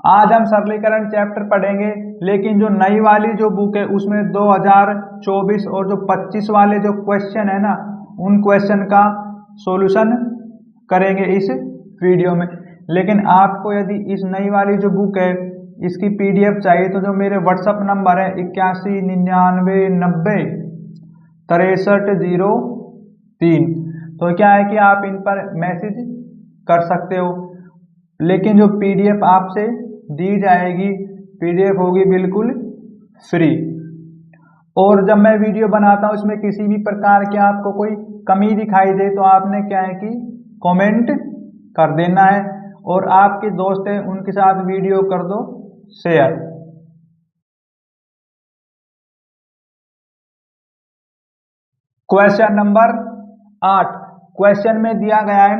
आज हम सरलीकरण चैप्टर पढ़ेंगे, लेकिन जो नई वाली जो बुक है उसमें 2024 और जो 25 वाले जो क्वेश्चन है ना, उन क्वेश्चन का सॉल्यूशन करेंगे इस वीडियो में। लेकिन आपको यदि इस नई वाली जो बुक है इसकी पीडीएफ चाहिए तो जो मेरे व्हाट्सअप नंबर है 8199906303, तो क्या है कि आप इन पर मैसेज कर सकते हो। लेकिन जो पीडीएफ आपसे दी जाएगी, पीडीएफ होगी बिल्कुल फ्री। और जब मैं वीडियो बनाता हूँ इसमें किसी भी प्रकार के आपको कोई कमी दिखाई दे तो आपने क्या है कि कमेंट कर देना है, और आपके दोस्त हैं उनके साथ वीडियो कर दो शेयर। Question number 8। क्वेश्चन में दिया गया है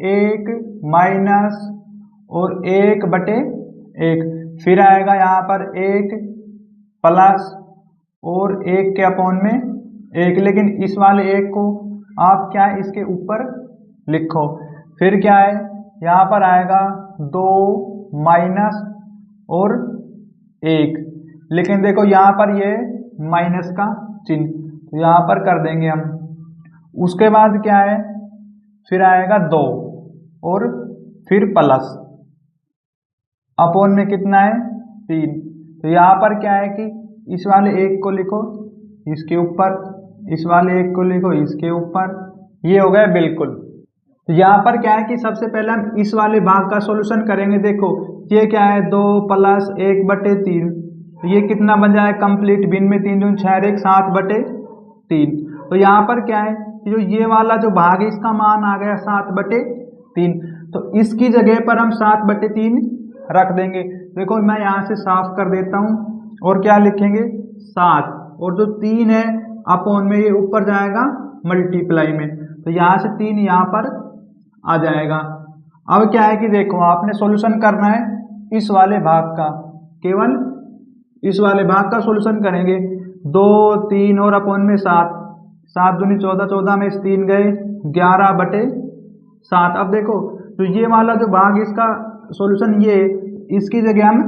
1 माइनस और 1/1, फिर आएगा यहाँ पर 1 प्लस और 1 के अपॉन में 1, लेकिन इस वाले 1 को आप क्या है इसके ऊपर लिखो। फिर क्या है यहाँ पर आएगा 2 माइनस और 1, लेकिन देखो यहाँ पर ये माइनस का चिन्ह, तो यहाँ पर कर देंगे हम। उसके बाद क्या है, फिर आएगा 2 और फिर प्लस अपॉन में कितना है 3, तो यहाँ पर क्या है कि इस वाले 1 को लिखो इसके ऊपर, इस वाले 1 को लिखो इसके ऊपर, ये हो गया बिल्कुल। तो यहाँ पर क्या है कि सबसे पहले हम इस वाले भाग का सॉल्यूशन करेंगे। देखो ये क्या है 2 प्लस 1/3, तो ये कितना बन जाए कंप्लीट, भिन्न में 3 दूनी 6 1 7/3। तो यहाँ पर क्या है कि जो ये वाला जो भाग है इसका मान आ गया 7/3, तो इसकी जगह पर हम 7/3 रख देंगे। देखो मैं यहाँ से साफ कर देता हूँ, और क्या लिखेंगे 7, और जो 3 है अपॉन में ये ऊपर जाएगा मल्टीप्लाई में, तो यहाँ से 3 यहाँ पर आ जाएगा। अब क्या है कि देखो आपने सॉल्यूशन करना है इस वाले भाग का, केवल इस वाले भाग का सॉल्यूशन करेंगे। 2 3 और अपॉन में 7, 7 दूनी 14, 14 में 3 गए 11/7। अब देखो तो ये वाला जो भाग इसका सॉल्यूशन ये, इसकी जगह हम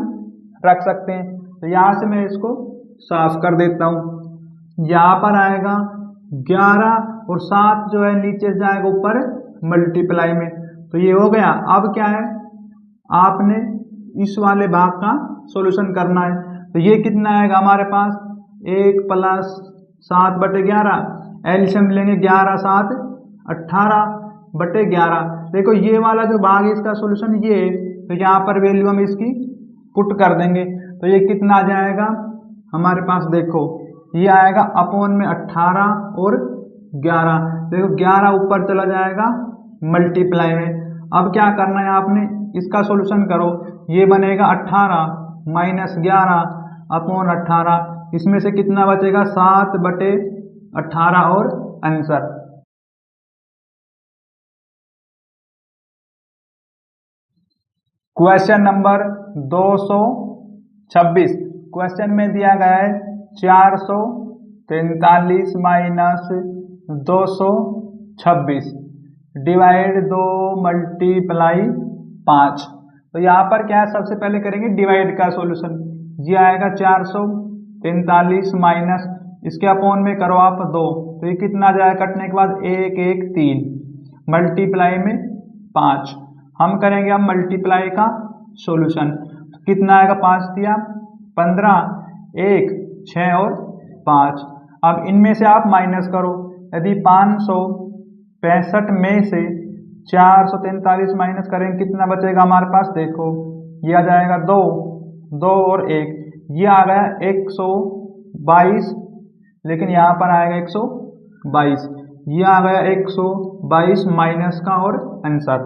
रख सकते हैं, तो यहाँ से मैं इसको साफ कर देता हूँ। यहाँ पर आएगा 11 और 7 जो है नीचे जाएगा ऊपर मल्टीप्लाई में, तो ये हो गया। अब क्या है आपने इस वाले भाग का सॉल्यूशन करना है, तो ये कितना आएगा हमारे पास 1 प्लस 7/11, एलसीएम लेंगे 11 7 18/11। देखो ये वाला जो भाग है इसका सॉल्यूशन ये, तो यहाँ पर वैल्यू हम इसकी पुट कर देंगे, तो ये कितना आ जाएगा हमारे पास, देखो ये आएगा अपॉन में 18 और 11, देखो 11 ऊपर चला जाएगा मल्टीप्लाई में। अब क्या करना है आपने इसका सॉल्यूशन करो, ये बनेगा 18 माइनस 11 अपॉन 18, इसमें से कितना बचेगा 7/18 और आंसर। Question number 226। क्वेश्चन में दिया गया है 443 माइनस 226 डिवाइड 2 मल्टीप्लाई 5। तो यहाँ पर क्या है सबसे पहले करेंगे डिवाइड का सॉल्यूशन। ये आएगा 443 माइनस इसके अपॉन में करो आप 2, तो ये कितना जाएगा कटने के बाद 1 1 3 मल्टीप्लाई में 5। हम करेंगे अब मल्टीप्लाई का सॉल्यूशन, तो कितना आएगा 5 दिया 15, 1 6 और 5। अब इनमें से आप माइनस करो, यदि 565 में से 443 माइनस करेंगे कितना बचेगा हमारे पास, देखो ये आ जाएगा 2 2 और 1, ये आ गया 122, लेकिन यहाँ पर आएगा 122, ये आ गया 122 माइनस का और आंसर।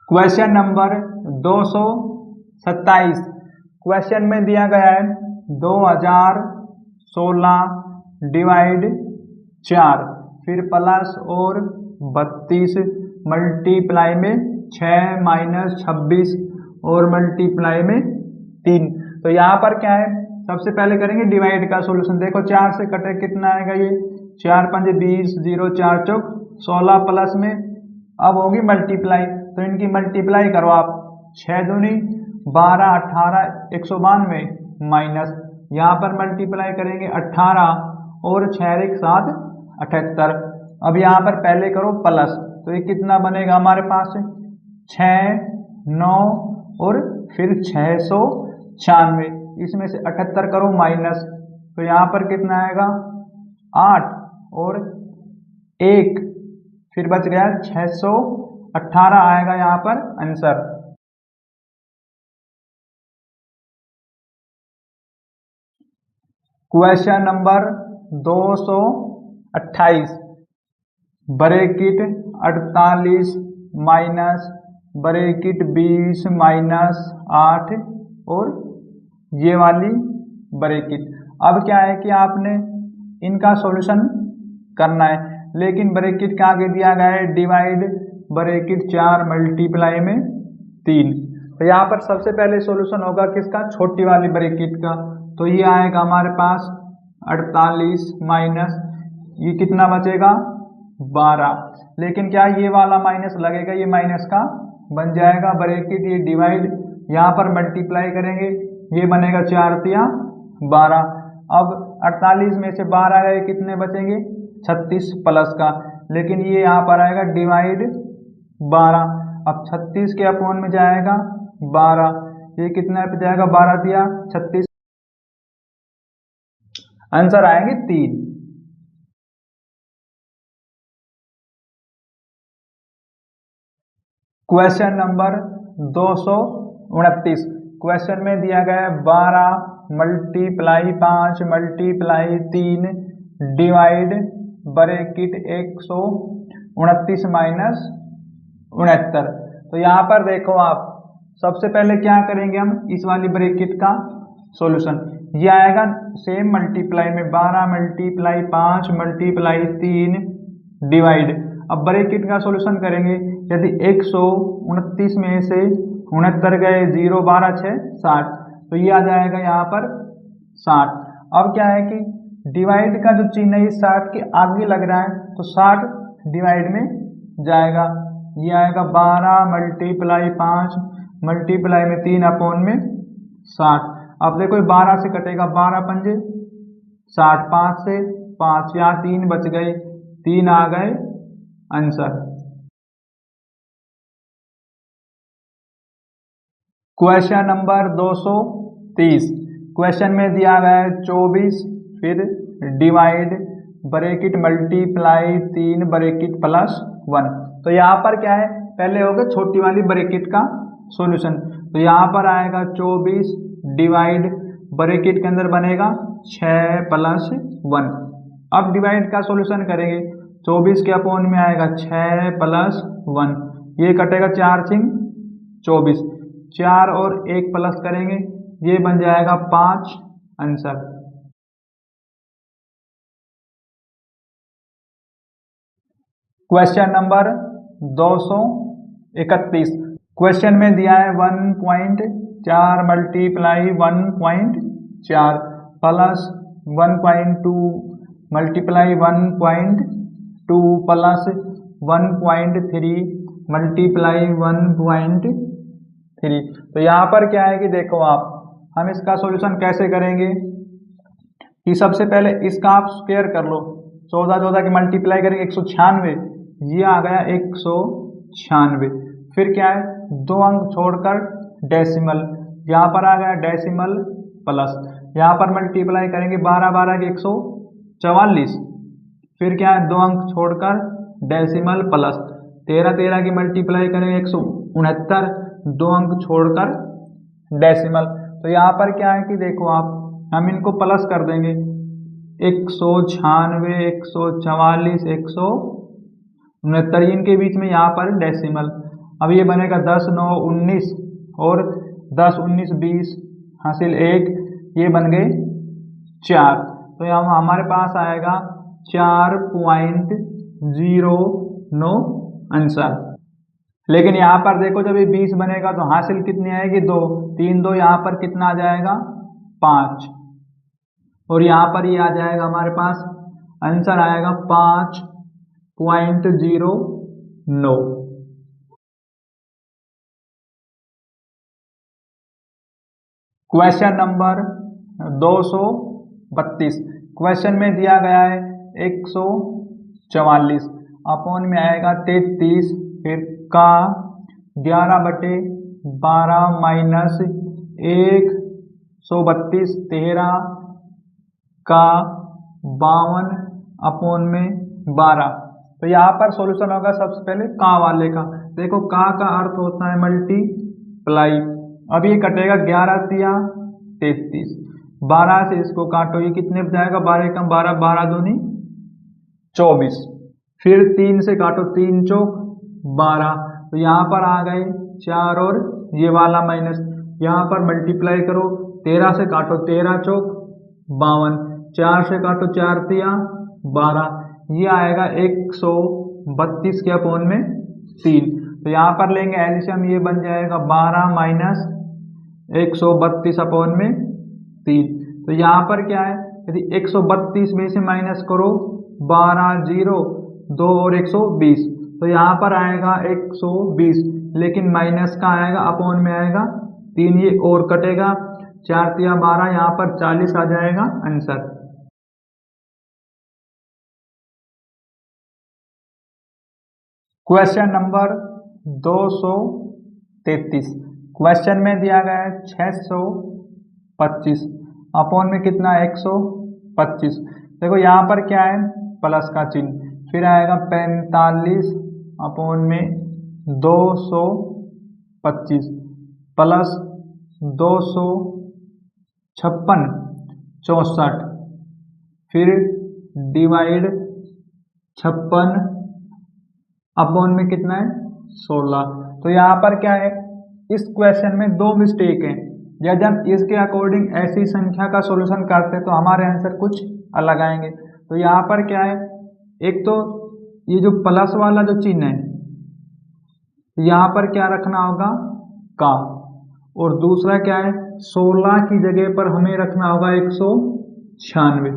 Question number 227। क्वेश्चन में दिया गया है 2016 डिवाइड 4, फिर प्लस और 32 मल्टीप्लाई में 6 माइनस 26 और मल्टीप्लाई में 3। तो यहाँ पर क्या है सबसे पहले करेंगे डिवाइड का सॉल्यूशन। देखो 4 से कटे कितना आएगा, ये 4 5 20, 0 4 चौक 16 प्लस में अब होगी मल्टीप्लाई, तो इनकी मल्टीप्लाई करो आप। 6 दूनी 12, 18, 192 माइनस यहाँ पर मल्टीप्लाई करेंगे 18 और 6 एक 7, 78। अब यहाँ पर पहले करो प्लस, तो ये कितना बनेगा हमारे पास 6, 9 और फिर 696, इसमें से 78 करो माइनस, तो यहाँ पर कितना आएगा 8 और 1, फिर बच गया 618 आएगा यहाँ पर answer. Question number 228, bracket 48 minus bracket 20 minus 8 और ये वाली ब्रैकेट। अब क्या है कि आपने इनका सॉल्यूशन करना है, लेकिन ब्रैकेट के आगे दिया गया है डिवाइड ब्रैकेट 4 मल्टीप्लाई में 3। तो यहाँ पर सबसे पहले सॉल्यूशन होगा किसका, छोटी वाली ब्रैकेट का। तो ये आएगा हमारे पास 48 माइनस ये कितना बचेगा 12, लेकिन क्या ये वाला माइनस लगेगा, ये माइनस का बन जाएगा ब्रैकेट, ये डिवाइड यहाँ पर मल्टीप्लाई करेंगे, ये बनेगा 4 तिया 12। अब 48 में से 12 गए कितने बचेंगे 36 प्लस का, लेकिन ये यहाँ पर आएगा डिवाइड 12। अब 36 के अपॉन में जाएगा 12, ये कितना पे जाएगा 12 दिया 36, आंसर आएंगे 3। क्वेश्चन नंबर 229, क्वेश्चन में दिया गया है 12 multiply 5 multiply 3 divide bracket 129 minus 69। तो यहाँ पर देखो आप, सबसे पहले क्या करेंगे हम इस वाली ब्रैकेट का सॉल्यूशन, ये आएगा सेम मल्टीप्लाई में 12 मल्टीप्लाई 5 मल्टीप्लाई 3 डिवाइड। अब ब्रैकेट का सॉल्यूशन करेंगे, यदि 129 में से 69 गए 0 12 6 60, तो ये आ जाएगा यहाँ पर 60। अब क्या है कि डिवाइड का जो चिन्ह है 60 के आगे लग रहा है, तो 60 डिवाइड में जाएगा, ये आएगा 12 मल्टीप्लाई 5 मल्टीप्लाई में 3 अपॉन में 60। अब देखो 12 से कटेगा 12 पंजे 60, 5 से 5, यहाँ 3 बच गए, 3 आ गए आंसर। क्वेश्चन नंबर 230, क्वेश्चन में दिया गया है 24 फिर divide bracket multiply 3 bracket plus 1। तो यहाँ पर क्या है, पहले होगा छोटी वाली ब्रैकेट का सॉल्यूशन, तो यहाँ पर आएगा 24 डिवाइड ब्रैकेट के अंदर बनेगा 6 प्लस 1। अब डिवाइड का सॉल्यूशन करेंगे, 24 के अपॉन में आएगा 6 प्लस 1, ये कटेगा 4 सिंह 24, 4 और 1 प्लस करेंगे, ये बन जाएगा 5 आंसर। क्वेश्चन नंबर 231, क्वेश्चन में दिया है 1.4 multiply 1.4 plus 1.2 multiply 1.2 plus 1.3 multiply 1.3। तो यहाँ पर क्या है कि देखो आप, हम इसका सॉल्यूशन कैसे करेंगे कि सबसे पहले इसका आप स्क्वायर कर लो, 14 14 की मल्टीप्लाई करेंगे 196, ये आ गया 196। फिर क्या है, 2 अंक छोड़कर डेसिमल, यहाँ पर आ गया डेसिमल प्लस, यहाँ पर मल्टीप्लाई करेंगे 12 12 की 144, फिर क्या है 2 अंक छोड़कर डेसिमल प्लस, 13 13 की मल्टीप्लाई करेंगे 169, 2 अंक छोड़कर डेसिमल। तो यहाँ पर क्या है कि देखो आप, हम इनको प्लस कर देंगे 196 144 169, इनके बीच में यहाँ पर डेसिमल। अब ये बनेगा 10 9 19 और 10 19 20 हासिल 1, ये बन गए 4। तो यहाँ हमारे पास आएगा 4.09 आंसर। लेकिन यहाँ पर देखो जब ये 20 बनेगा तो हासिल कितनी आएगी 2, 3 2 यहाँ पर कितना आ जाएगा 5, और यहाँ पर ये आ जाएगा हमारे पास आंसर आएगा 5.09। Question number 232। क्वेश्चन में दिया गया है 144 अपॉन में आएगा 33, फिर का 11/12 माइनस 132 13 का 52 अपॉन में 12। तो यहाँ पर सॉल्यूशन होगा सबसे पहले का वाले का। देखो का अर्थ होता है मल्टीप्लाई। अब ये कटेगा 11 तिया 33, 12 से इसको काटो, ये कितने पे जाएगा 12 कम 12, 12 दूनी 24, फिर 3 से काटो 3 चौक 12, तो यहाँ पर आ गए 4 और ये वाला माइनस, यहाँ पर मल्टीप्लाई करो 13 से काटो 13 चौक 52, 4 से काटो 4 तिया 12, ये आएगा 132 के अपॉन में 3। तो यहाँ पर लेंगे एलसीएम, ये बन जाएगा 12 माइनस 132 अपॉन में 3। तो यहाँ पर क्या है, यदि 132 में से माइनस करो 12 0 2 और 120, तो यहाँ पर आएगा 120, लेकिन माइनस का आएगा अपॉन में आएगा 3, ये और कटेगा 4 तिया 12, यहाँ पर 40 आ जाएगा आंसर। Question number 233। क्वेश्चन में दिया गया है 625 अपॉन में कितना 125। देखो यहाँ पर क्या है प्लस का चिन्ह, फिर आएगा 45 अपॉन में 225 प्लस 256 64, फिर डिवाइड 56 अपॉन में कितना है 16। तो यहाँ पर क्या है, इस क्वेश्चन में दो मिस्टेक हैं। यदि हम इसके अकॉर्डिंग ऐसी संख्या का सॉल्यूशन करते तो हमारे आंसर कुछ अलग आएंगे। तो यहाँ पर क्या है, एक तो ये जो प्लस वाला जो चिन्ह है यहाँ पर क्या रखना होगा का, और दूसरा क्या है 16 की जगह पर हमें रखना होगा 196,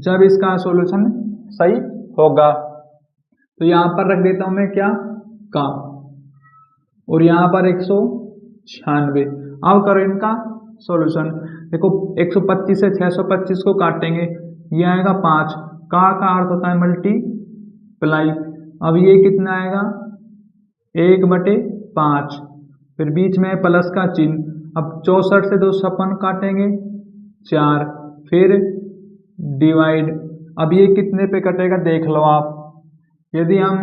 जब इसका सॉल्यूशन सही होगा। तो यहाँ पर रख देता हूं मैं क्या का, और यहाँ पर 196। अब करो इनका सॉल्यूशन। देखो 125 से 625 को काटेंगे, ये आएगा 5, का अर्थ होता है मल्टीप्लाई। अब ये कितना आएगा 1/5, फिर बीच में प्लस का चिन्ह। अब 64 से 256 काटेंगे 4, फिर डिवाइड। अब ये कितने पे कटेगा देख लो आप, यदि हम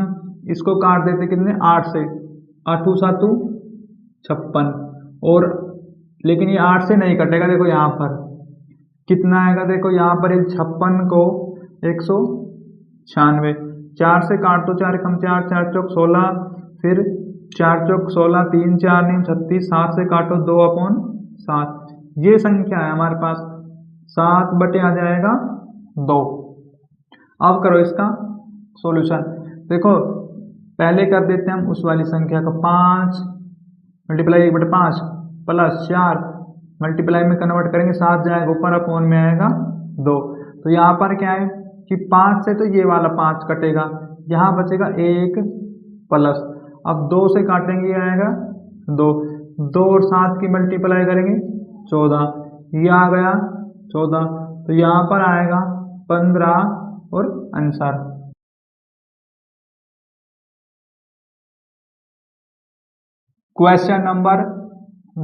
इसको काट देते कितने 8 से, 8 7 56, और लेकिन ये 8 से नहीं कटेगा। देखो यहाँ पर कितना आएगा, देखो यहाँ पर 56 को 196, 4 से काट दो 4 कम 4, 4 चौक 16, फिर 4 चौक 16, 3 4 9 36, 7 से काटो 2/7, ये संख्या है हमारे पास 7 बटे आ जाएगा 2। अब करो इसका सॉल्यूशन। देखो पहले कर देते हैं हम उस वाली संख्या का, 5 मल्टीप्लाई 1/5 प्लस 4 मल्टीप्लाई में कन्वर्ट करेंगे 7 जाएगा ऊपर, अपॉन में आएगा 2। तो यहाँ पर क्या है कि 5 से तो ये वाला 5 कटेगा, यहाँ बचेगा 1 प्लस, अब 2 से काटेंगे ये आएगा 2, 2 और 7 की मल्टीप्लाई करेंगे 14, ये आ गया 14, तो यहाँ पर आएगा 15 और आंसर। Question number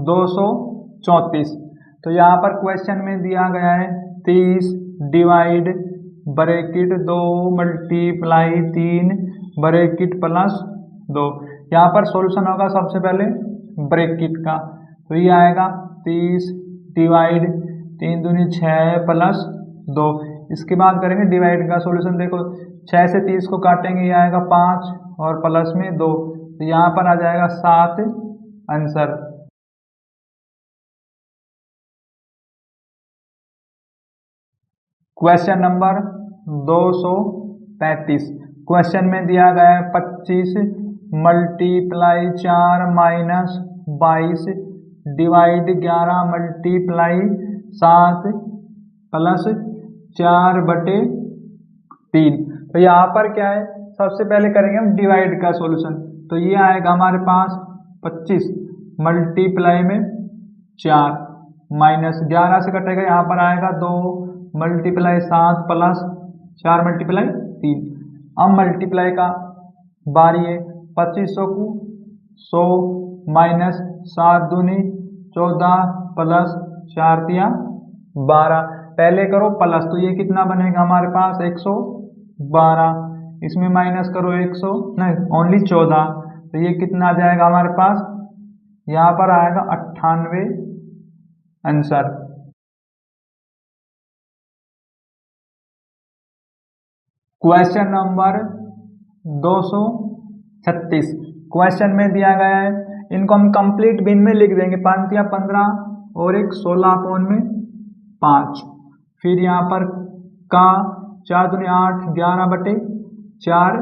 234। तो यहाँ पर क्वेश्चन में दिया गया है 30 divide bracket 2 multiply 3 bracket plus 2। यहाँ पर सॉल्यूशन होगा सबसे पहले ब्रैकेट का, तो ये आएगा 30 डिवाइड 3 दूनी 6 प्लस 2। इसके बाद करेंगे डिवाइड का सॉल्यूशन। देखो 6 से 30 को काटेंगे, ये आएगा 5 और प्लस में 2, तो यहाँ पर आ जाएगा 7 आंसर। Question number 235। क्वेश्चन में दिया गया है 25 multiply 4 minus 22 divide 11 multiply 7 plus 4/3। तो यहाँ पर क्या है, सबसे पहले करेंगे हम डिवाइड का सॉल्यूशन। तो ये आएगा हमारे पास 25 मल्टीप्लाई में 4 माइनस 11 से कटेगा, यहाँ पर आएगा 2 मल्टीप्लाई 7 प्लस 4 मल्टीप्लाई 3। अब मल्टीप्लाई का बारी है, 2500 को 100 माइनस 7 दूनी 14 प्लस 4 दिया 12। पहले करो प्लस, तो ये कितना बनेगा हमारे पास 112। इसमें माइनस करो 100 नहीं ओनली 14, तो ये कितना आ जाएगा हमारे पास, यहाँ पर आएगा 98 आंसर। क्वेश्चन नंबर 236 क्वेश्चन में दिया गया है, इनको हम कंप्लीट भिन्न में लिख देंगे, 5 या 15 और एक 16/5। फिर यहाँ पर का 4 दूनी 8 11/4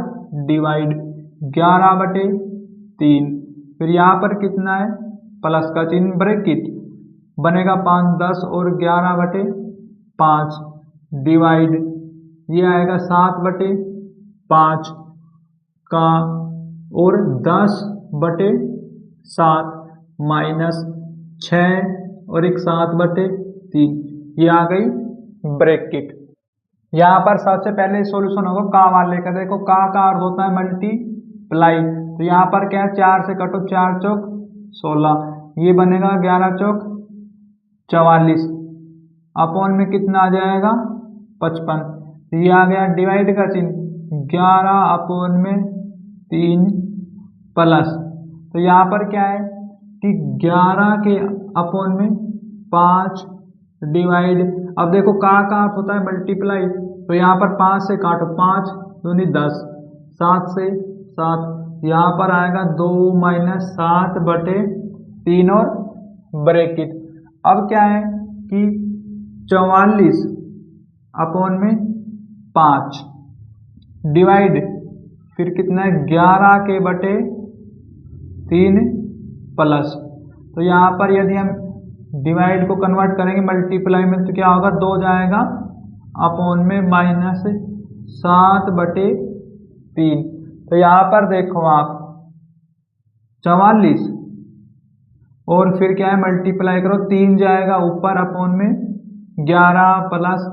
डिवाइड 11/3। फिर यहाँ पर कितना है प्लस का चिन्ह ब्रैकेट बनेगा 5 10 और 11/5 डिवाइड ये आएगा 7/5 का और 10/7 माइनस 6 और एक 7/3, ये आ गई ब्रैकेट। यहाँ पर सबसे पहले सॉल्यूशन होगा का वाले का। देखो का अर्थ होता है मल्टीप्लाई, तो यहाँ पर क्या है 4 से कटो, 4 चौक 16, ये बनेगा 11 चौक 44 अपॉन में कितना आ जाएगा 55। ये आ गया डिवाइड का चिन्ह 11/3 प्लस, तो यहाँ पर क्या है कि 11 के अपॉन में 5 डिवाइड। अब देखो का अर्थ होता है मल्टीप्लाई, तो यहाँ पर 5 से काटो, 5 दूनी 10, 7 से 7, यहाँ पर आएगा 2 माइनस 7/3 और ब्रैकेट। अब क्या है कि 44 अपॉन में 5 डिवाइड फिर कितना है 11/3 प्लस, तो यहाँ पर यदि हम डिवाइड को कन्वर्ट करेंगे मल्टीप्लाई में तो क्या होगा 2 जाएगा अपॉन में माइनस 7/3। तो यहाँ पर देखो आप 44 और फिर क्या है मल्टीप्लाई करो 3 जाएगा ऊपर अपॉन में 11 प्लस।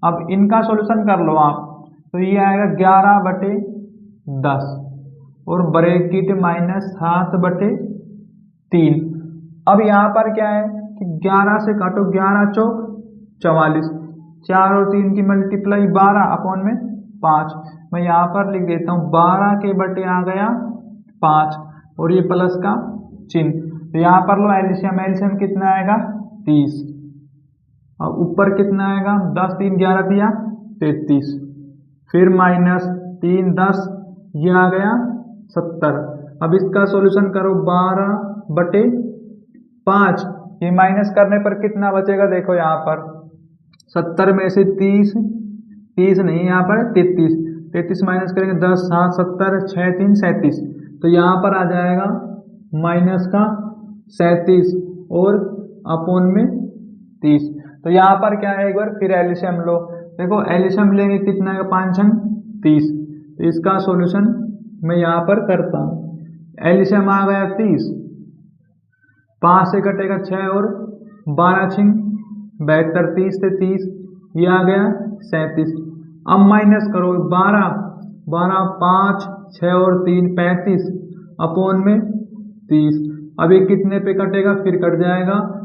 अब इनका सॉल्यूशन कर लो आप, तो ये आएगा 11/10 और ब्रैकेट माइनस 7/3। अब यहाँ पर क्या है कि 11 से काटो, 11 चौक 44, 4 और 3 की मल्टीप्लाई 12 अपॉन में 5। मैं यहाँ पर लिख देता हूँ 12 के बटे आ गया 5 और ये प्लस का चिन्ह। तो यहाँ पर लो एलसीएम, एलसीएम कितना आएगा 30 और ऊपर कितना आएगा 10 3 11 दिया 33, फिर माइनस 3 10, ये आ गया 70। अब इसका सॉल्यूशन करो 12/5, ये माइनस करने पर कितना बचेगा देखो यहाँ पर 70 में से 30 नहीं यहाँ पर 33 माइनस करेंगे 10 7 70 6 3 37, तो यहाँ पर आ जाएगा माइनस का 37 और अपॉन में 30। तो यहाँ पर क्या है एक बार फिर एलसीएम लो, देखो एलसीएम लेंगे कितना है 5 छंग 30, तो इसका सॉल्यूशन मैं यहाँ पर करता हूँ। एलसीएम आ गया 30, 5 से कटेगा 6 और 12 छिंग 72, 30 से 30, ये आ गया 37। अब माइनस करो 12 5 6 और 3 35 अपॉन में 30। अब ये कितने पे कटेगा फिर कट जाएगा,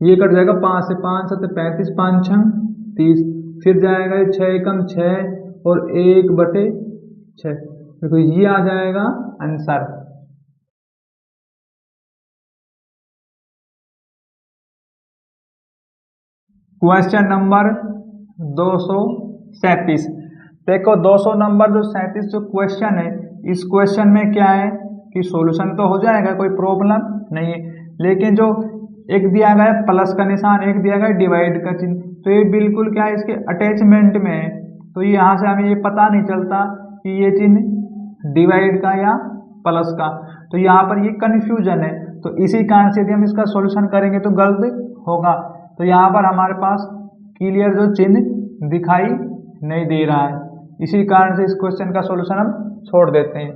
ये कट जाएगा 5 से 5 7 35 5 छंग 30, फिर जाएगा 6 एकम 6 और 1/6, देखो ये आ जाएगा आंसर। क्वेश्चन नंबर 237, देखो 200 नंबर जो 37 जो क्वेश्चन है, इस क्वेश्चन में क्या है कि सॉल्यूशन तो हो जाएगा, कोई प्रॉब्लम नहीं है, लेकिन जो एक दिया गया है प्लस का निशान, एक दिया गया है डिवाइड का चिन्ह, तो ये बिल्कुल क्या है इसके अटैचमेंट में है, तो यहाँ से हमें ये पता नहीं चलता कि ये चिन्ह डिवाइड का या प्लस का, तो यहाँ पर ये कन्फ्यूजन है। तो इसी कारण से यदि हम इसका सॉल्यूशन करेंगे तो गलत होगा। तो यहाँ पर हमारे पास क्लियर जो चिन्ह दिखाई नहीं दे रहा है, इसी कारण से इस क्वेश्चन का सॉल्यूशन हम छोड़ देते हैं।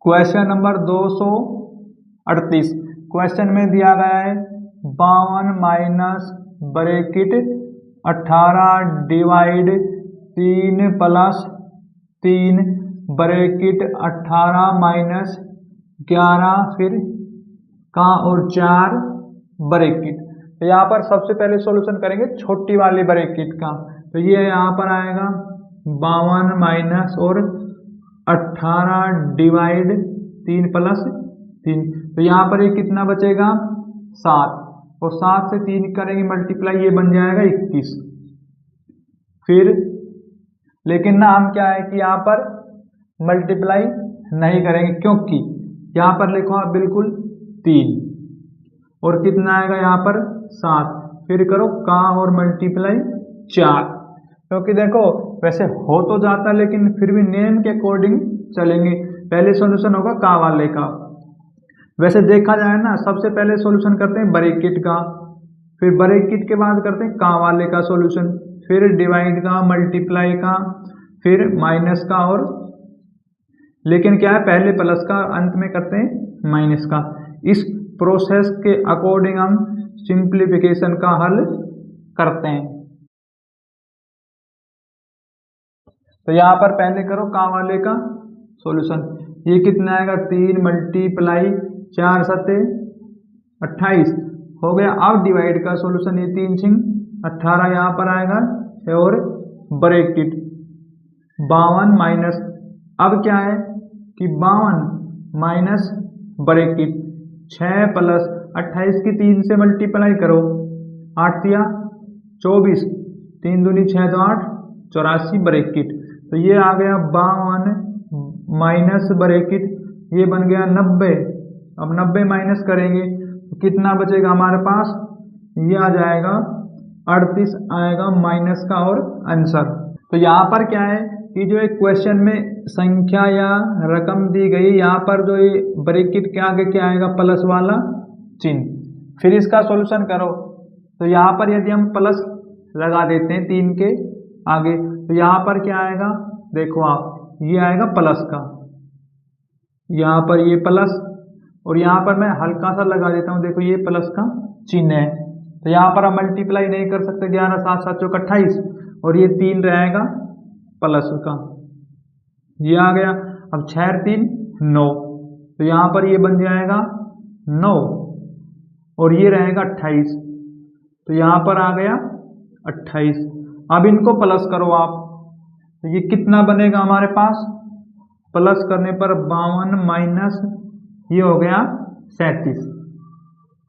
Question number 238। क्वेश्चन में दिया गया है 52 minus bracket 18 divide 3 plus 3 bracket 18 minus 11 फिर का और 4 ब्रैकेट। तो यहाँ पर सबसे पहले सॉल्यूशन करेंगे छोटी वाली ब्रैकेट का। तो ये यहाँ पर आएगा 52 माइनस और 18 डिवाइड 3 प्लस 3। तो यहाँ पर ये कितना बचेगा 7 और 7 से 3 करेंगे मल्टीप्लाई, ये बन जाएगा 21। फिर लेकिन ना हम क्या है कि यहाँ पर मल्टीप्लाई नहीं करेंगे क्योंकि यहाँ पर लिखो आप बिल्कुल 3 और कितना आएगा यहाँ पर 7। फिर करो का और मल्टीप्लाई 4, क्योंकि देखो वैसे हो तो जाता लेकिन फिर भी नेम के अकॉर्डिंग चलेंगे। पहले सॉल्यूशन होगा का वाले का। वैसे देखा जाए ना सबसे पहले सॉल्यूशन करते हैं ब्रैकेट का, फिर ब्रैकेट के बाद करते हैं का वाले का सॉल्यूशन, फिर डिवाइड का, मल्टीप्लाई का, फिर माइनस का, और लेकिन क्या है पहले प्लस का अंत में करते हैं माइनस का। इस प्रोसेस के अकॉर्डिंग हम सिंप्लीफिकेशन का हल करते हैं। तो यहाँ पर पहले करो का वाले का सॉल्यूशन। ये कितना आएगा 3 मल्टीप्लाई 4 सत्ते 28 हो गया। अब डिवाइड का सॉल्यूशन, ये 3 छिंग 18 यहाँ पर आएगा और ब्रैकेट 52 माइनस, अब क्या है कि 52 माइनस ब्रैकेट 6 प्लस 28 की 3 से मल्टीप्लाई करो, 8 तिया 24, 3 दूनी 6 तो 8, 84 ब्रैकेट। तो ये आ गया 52 माइनस ब्रैकेट, ये बन गया 90। अब 90 माइनस करेंगे तो कितना बचेगा हमारे पास, ये आ जाएगा 38 आएगा माइनस का और आंसर। तो यहाँ पर क्या है कि जो एक क्वेश्चन में संख्या या रकम दी गई, यहाँ पर जो ये ब्रैकेट के आगे क्या आएगा प्लस वाला चिन्ह। फिर इसका सॉल्यूशन करो तो यहाँ पर यदि हम प्लस लगा देते हैं 3 के आगे तो यहाँ पर क्या आएगा, देखो आप ये आएगा प्लस का, यहाँ पर ये प्लस, और यहाँ पर मैं हल्का सा लगा देता हूँ, देखो ये प्लस का चिन्ह है। तो यहाँ पर हम मल्टीप्लाई नहीं कर सकते, 11 7 7 चौक 28 और ये 3 रहेगा प्लस का, ये आ गया। अब 6 3 9, तो यहाँ पर ये बन जाएगा 9 और ये रहेगा 28, तो यहाँ पर आ गया 28। अब इनको प्लस करो आप, तो ये कितना बनेगा हमारे पास, प्लस करने पर 52 माइनस ये हो गया 37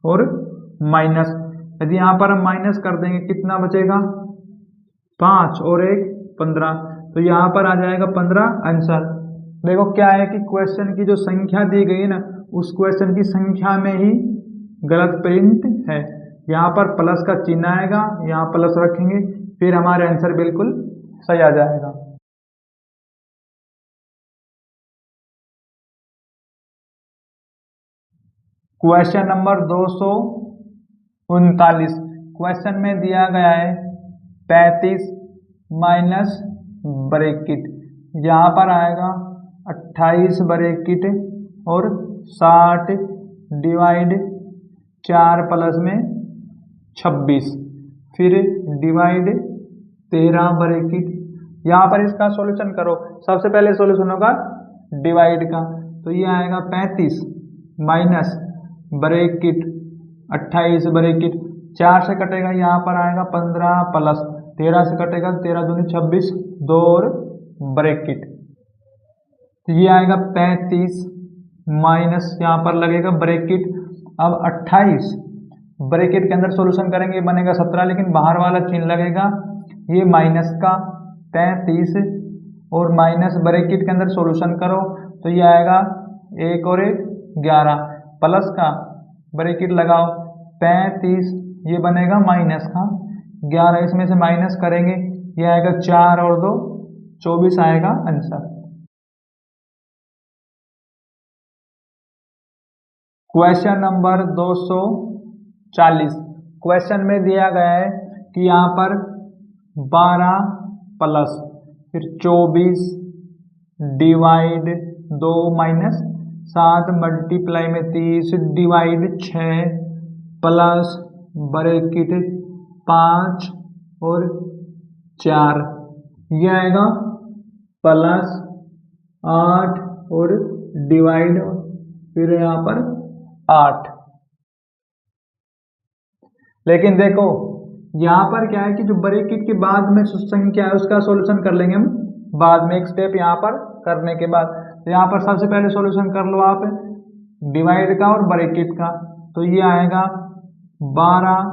और माइनस, यदि यहाँ पर हम माइनस कर देंगे कितना बचेगा 5 और 1 15, तो यहाँ पर आ जाएगा 15 आंसर। देखो क्या है कि क्वेश्चन की जो संख्या दी गई है ना, उस क्वेश्चन की संख्या में ही गलत प्रिंट है। यहाँ पर प्लस का चिन्ह आएगा, यहाँ प्लस रखेंगे, फिर हमारे आंसर बिल्कुल सही आ जाएगा। Question number 239। क्वेश्चन में दिया गया है 35 माइनस ब्रैकेट, यहाँ पर आएगा 28 ब्रैकेट और 60 डिवाइड 4 प्लस में 26, फिर डिवाइड 13 ब्रैकेट। यहाँ पर इसका सॉल्यूशन करो, सबसे पहले सॉल्यूशन होगा डिवाइड का, तो ये आएगा 35 माइनस ब्रैकेट 28 ब्रैकेट 4 से कटेगा, यहाँ पर आएगा 15 प्लस 13 से कटेगा 13 दूनी 26 2 और ब्रैकेट, तो ये आएगा 35 माइनस यहाँ पर लगेगा ब्रैकेट। अब 28 ब्रैकेट के अंदर सॉल्यूशन करेंगे बनेगा 17, लेकिन बाहर वाला चिन्ह लगेगा, ये माइनस का 33 और माइनस ब्रैकेट के अंदर सॉल्यूशन करो तो ये आएगा 1 और 1 11, प्लस का ब्रैकेट लगाओ 35, ये बनेगा माइनस का 11, इसमें से माइनस करेंगे ये आएगा 4 और 2 24 आएगा आंसर। Question number 240। क्वेश्चन में दिया गया है कि यहाँ पर 12 प्लस फिर 24 डिवाइड 2 माइनस 7 मल्टीप्लाई में 30 डिवाइड 6 प्लस ब्रैकेट 5 और 4, ये आएगा प्लस 8 और डिवाइड फिर यहाँ पर 8। लेकिन देखो यहाँ पर क्या है कि जो ब्रैकेट के बाद में संख्या है उसका सॉल्यूशन कर लेंगे हम बाद में, एक स्टेप यहाँ पर करने के बाद। तो यहाँ पर सबसे पहले सॉल्यूशन कर लो आप डिवाइड का और ब्रैकेट का। तो ये आएगा 12,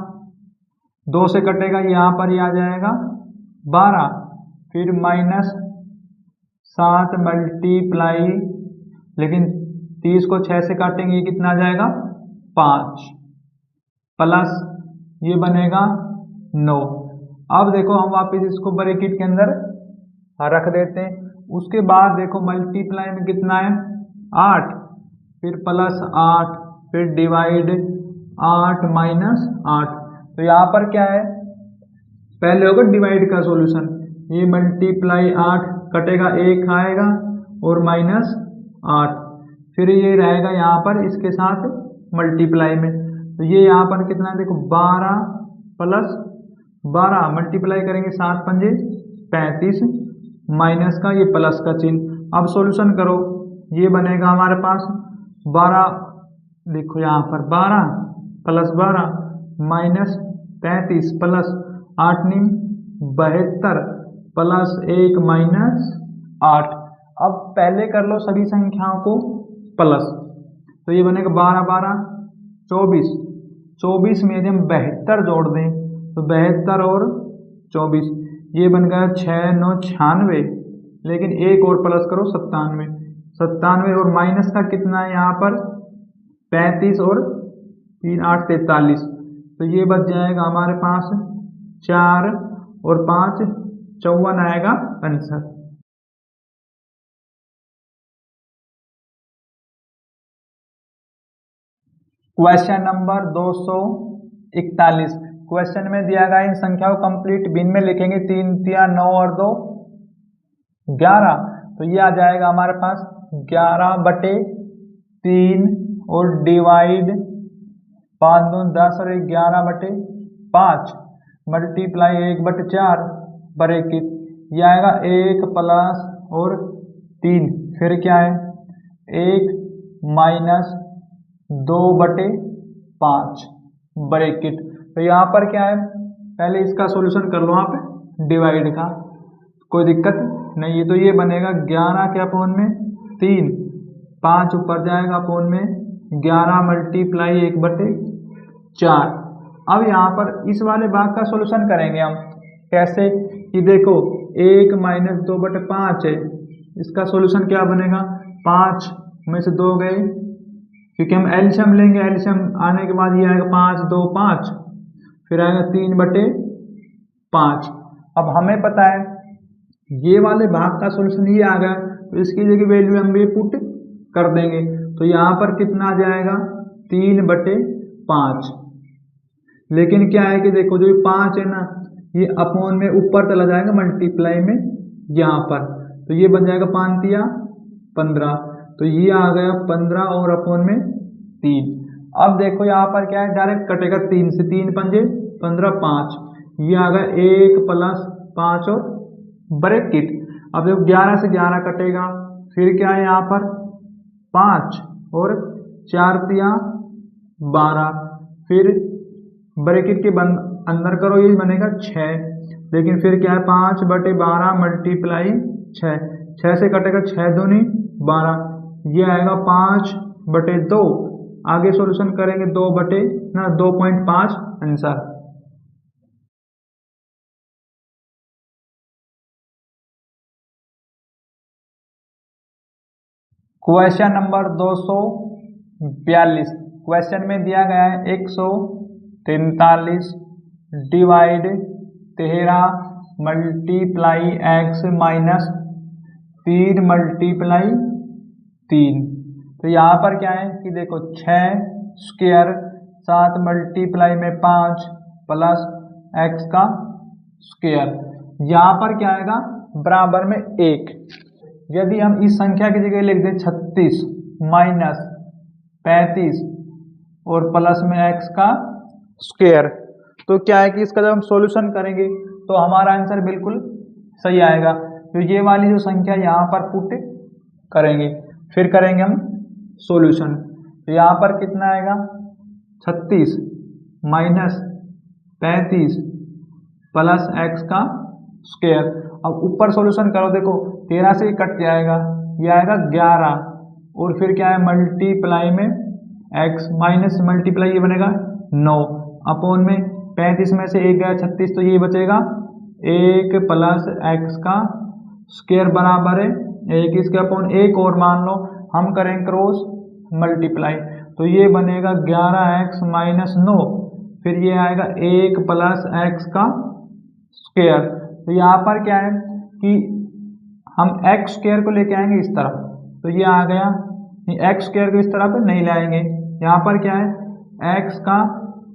2 से कटेगा यहाँ पर ये आ जाएगा 12, फिर माइनस 7 मल्टीप्लाई, लेकिन 30 को 6 से काटेंगे ये कितना आ जाएगा 5, प्लस ये बनेगा 9। अब देखो हम वापस इसको ब्रैकेट के अंदर रख देते हैं। उसके बाद देखो मल्टीप्लाई में कितना है 8, फिर प्लस 8, फिर डिवाइड 8 माइनस 8। तो यहाँ पर क्या है, पहले होगा डिवाइड का सॉल्यूशन, ये मल्टीप्लाई 8 कटेगा 1 आएगा और माइनस 8, फिर ये रहेगा यहाँ पर इसके साथ मल्टीप्लाई में। तो ये यहाँ पर कितना है देखो 12 प्लस 12 मल्टीप्लाई करेंगे 7 पंजे 35 माइनस का ये प्लस का चिन्ह। अब सॉल्यूशन करो, ये बनेगा हमारे पास 12, देखो यहाँ पर 12 प्लस 12 माइनस 35 प्लस 8 नीम 72 प्लस 1 माइनस 8। अब पहले कर लो सभी संख्याओं को प्लस, तो ये बनेगा 12 12 24, 24 में यदि हम 72 जोड़ दें तो 72 और 24 ये बन गया 6 9 96, लेकिन एक और प्लस करो 97, 97 और माइनस का कितना है यहाँ पर 35 और 3 8 43। तो ये बच जाएगा हमारे पास 4 और 5 54 आएगा आंसर। क्वेश्चन नंबर 241, क्वेश्चन में दिया गया इन संख्याओं कंप्लीट बिन में लिखेंगे 3 3 9 और 2 11। तो ये आ जाएगा हमारे पास 11/3 और डिवाइड 5 2 10 और 11/5 मल्टीप्लाई 1/4 ब्रैकेट, ये आएगा 1 प्लस और 3, फिर क्या है 1 माइनस 2/5 ब्रैकेट। तो यहाँ पर क्या है, पहले इसका सॉल्यूशन कर लो आप डिवाइड का, कोई दिक्कत नहीं है। तो ये बनेगा 11 के अपोन में 3, 5 ऊपर जाएगा अपोन में 11 मल्टीप्लाई 1/4। अब यहाँ पर इस वाले भाग का सॉल्यूशन करेंगे हम कैसे कि देखो 1 माइनस 2/5 है, इसका सॉल्यूशन क्या बनेगा 5 में से 2 गए, क्योंकि हम एलसीएम लेंगे, एलसीएम आने के बाद ये आएगा 5 2 5, फिर आएगा 3/5। अब हमें पता है ये वाले भाग का सॉल्यूशन ये आ गया, तो इसकी जगह वैल्यू हम भी पुट कर देंगे। तो यहाँ पर कितना आ जाएगा 3/5, लेकिन क्या है कि देखो जो 5 है ना ये अपोन में ऊपर चला जाएगा मल्टीप्लाई में यहाँ पर, तो ये बन जाएगा 5 तिया 15, तो ये आ गया 15 और अपोन में 3। अब देखो यहाँ पर क्या है डायरेक्ट कटेगा 3 से, 3 पंजे 15 5, ये आ गया 1 प्लस 5 और ब्रैकेट। अब देखो 11 से 11 कटेगा, फिर क्या है यहाँ पर 5 और 4 तिया 12, फिर ब्रैकेट के अंदर करो ये बनेगा 6, लेकिन फिर क्या है 5/12 मल्टीप्लाई 6, 6 से कटेगा 6 दूनी 12, ये आएगा 5/2। आगे सॉल्यूशन करेंगे 2/5 आंसर। क्वेश्चन नंबर 242, क्वेश्चन में दिया गया है 143 divide 13 multiply x minus 3 multiply 3। तो यहाँ पर क्या है कि देखो 6 स्क्वायर 7 मल्टीप्लाई में 5 प्लस x का स्क्वायर, यहाँ पर क्या आएगा बराबर में 1। यदि हम इस संख्या की जगह लिख दें 36 माइनस 35 और प्लस में x का स्क्वायर। तो क्या है कि इसका जब हम सॉल्यूशन करेंगे तो हमारा आंसर बिल्कुल सही आएगा। तो ये वाली जो संख्या यहाँ पर पुट करेंगे, फिर करेंगे हम सॉल्यूशन। तो यहाँ पर कितना आएगा 36 माइनस 35 प्लस x का स्क्वायर। अब ऊपर सॉल्यूशन करो, देखो 13 से कट जाएगा, ये आएगा 11 और फिर क्या है मल्टीप्लाई में x माइनस मल्टीप्लाई ये बनेगा 9 अपॉन में 35 में से 1 गया 36, तो ये बचेगा 1 प्लस x का स्क्वायर बराबर है 1 इसके अपॉन 1 और मान लो हम करें क्रॉस मल्टीप्लाई, तो ये बनेगा 11x माइनस 9, फिर ये आएगा 1 प्लस x का स्क्वायर। तो यहाँ पर क्या है कि हम x स्क्वायर को लेके आएंगे इस तरफ, तो ये आ गया, x स्क्वायर को इस तरफ नहीं लाएंगे। यहाँ पर क्या है x का